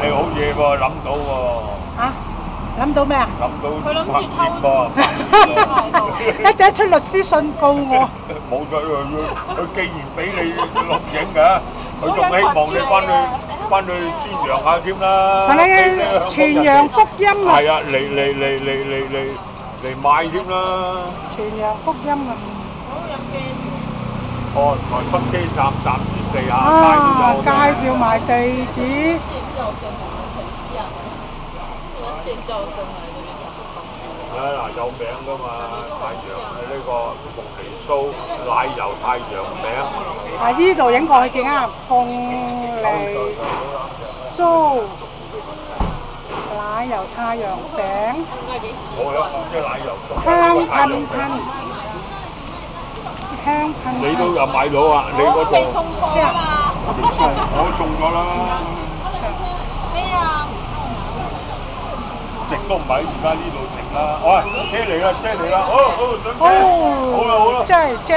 你好嘢喎，諗到喎。嚇？諗到咩啊？諗到佢諗住偷喎。一陣出律師信告我。冇錯，佢既然俾你錄影嘅，佢仲希望你翻去宣揚下添啦。係你傳揚福音啊！係啊，嚟賣添啦。傳揚福音啊！哦，台北機站站前地下啊，介紹埋地址。嗱，有名㗎嘛，太陽呢個鳳梨酥奶油太陽餅。啊，依度影過去見啊，鳳梨酥奶油太陽餅。好啦，即係奶油酥。香噴噴，香噴噴。你都有買到啊？你嗰度？送過啊嘛。我中咗啦。咩啊？食都唔喺而家呢度食啦。喂，車嚟啦，車嚟啦！好，上車。好啦，好啦。真係正。